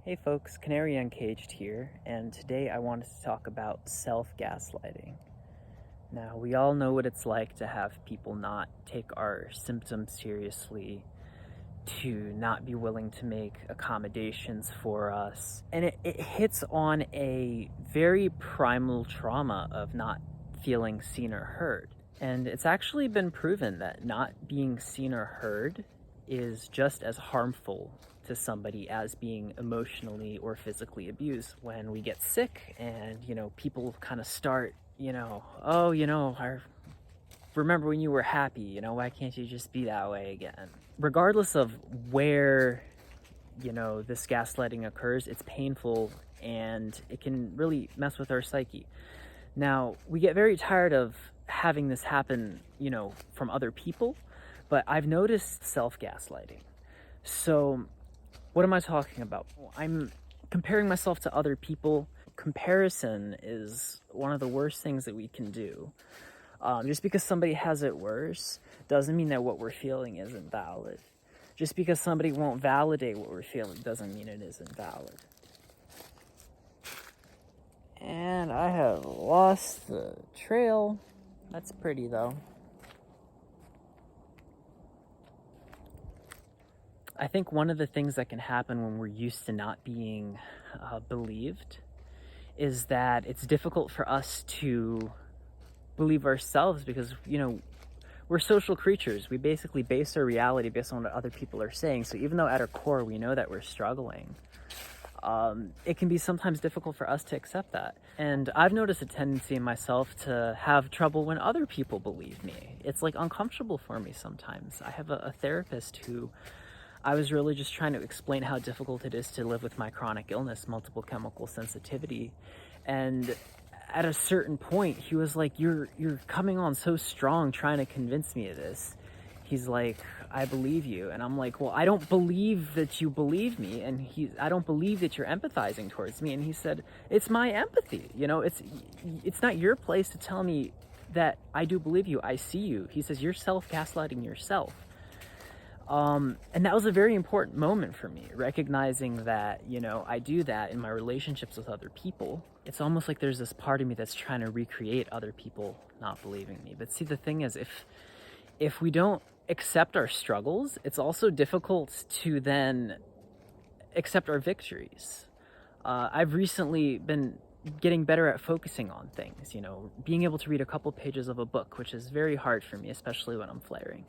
Hey folks, Canary Uncaged here, and today I wanted to talk about self-gaslighting. Now, we all know what it's like to have people not take our symptoms seriously, to not be willing to make accommodations for us, and it hits on a very primal trauma of not feeling seen or heard. And it's actually been proven that not being seen or heard is just as harmful to somebody as being emotionally or physically abused. When we get sick and, people kind of start, I remember when you were happy, why can't you just be that way again? Regardless of where, this gaslighting occurs, it's painful and it can really mess with our psyche. Now, we get very tired of having this happen, from other people, but I've noticed self-gaslighting. So what am I talking about? I'm comparing myself to other people. Comparison is one of the worst things that we can do. Just because somebody has it worse doesn't mean that what we're feeling isn't valid. Just because somebody won't validate what we're feeling doesn't mean it isn't valid. And I have lost the trail. That's pretty though. I think one of the things that can happen when we're used to not being believed is that it's difficult for us to believe ourselves because, we're social creatures. We basically base our reality based on what other people are saying. So even though at our core we know that we're struggling, it can be sometimes difficult for us to accept that. And I've noticed a tendency in myself to have trouble when other people believe me. It's like uncomfortable for me sometimes. I have a therapist who I was really just trying to explain how difficult it is to live with my chronic illness, multiple chemical sensitivity. And at a certain point, he was like, you're coming on so strong trying to convince me of this. He's like, I believe you. And I'm like, well, I don't believe that you believe me. And I don't believe that you're empathizing towards me. And he said, it's my empathy. It's not your place to tell me that I do believe you. I see you. He says, you're self-gaslighting yourself. And that was a very important moment for me, recognizing that, I do that in my relationships with other people. It's almost like there's this part of me that's trying to recreate other people not believing me. But see, the thing is, if we don't accept our struggles, it's also difficult to then accept our victories. I've recently been getting better at focusing on things, being able to read a couple pages of a book, which is very hard for me, especially when I'm flaring.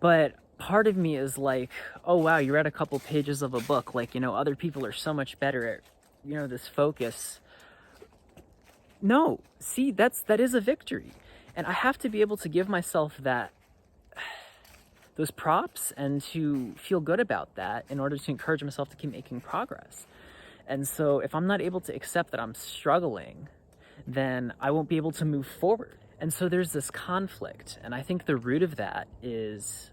But part of me is like, oh wow, you read a couple pages of a book, like, other people are so much better at, this focus. No, see, that is a victory. And I have to be able to give myself those props and to feel good about that in order to encourage myself to keep making progress. And so if I'm not able to accept that I'm struggling, then I won't be able to move forward. And so there's this conflict. And I think the root of that is,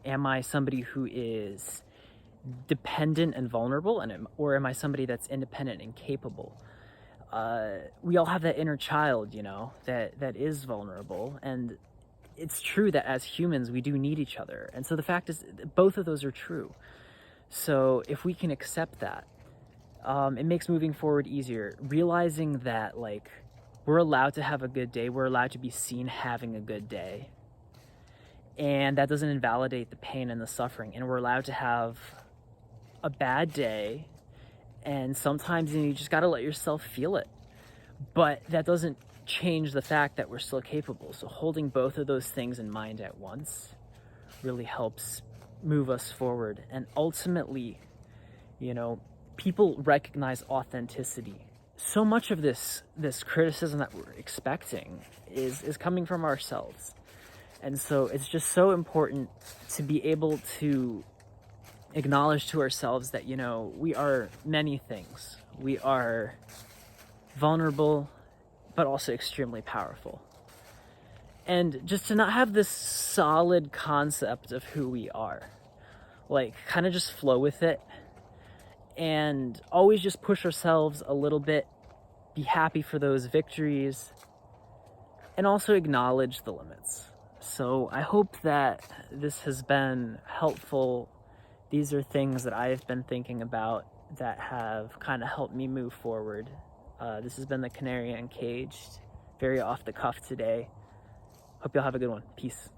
am I somebody who is dependent and vulnerable, or am I somebody that's independent and capable? We all have that inner child, that is vulnerable. And it's true that as humans, we do need each other. And so the fact is, both of those are true. So if we can accept that, it makes moving forward easier. Realizing that, we're allowed to have a good day. We're allowed to be seen having a good day. And that doesn't invalidate the pain and the suffering. And we're allowed to have a bad day. And sometimes you just got to let yourself feel it. But that doesn't change the fact that we're still capable. So holding both of those things in mind at once really helps move us forward. And ultimately, people recognize authenticity. So much of this criticism that we're expecting is coming from ourselves. And so it's just so important to be able to acknowledge to ourselves that, we are many things. We are vulnerable, but also extremely powerful. And just to not have this solid concept of who we are, kind of just flow with it and always just push ourselves a little bit, be happy for those victories, and also acknowledge the limits. So I hope that this has been helpful. These are things that I've been thinking about that have kind of helped me move forward. This has been the Canary Uncaged, very off the cuff today. Hope y'all have a good one. Peace.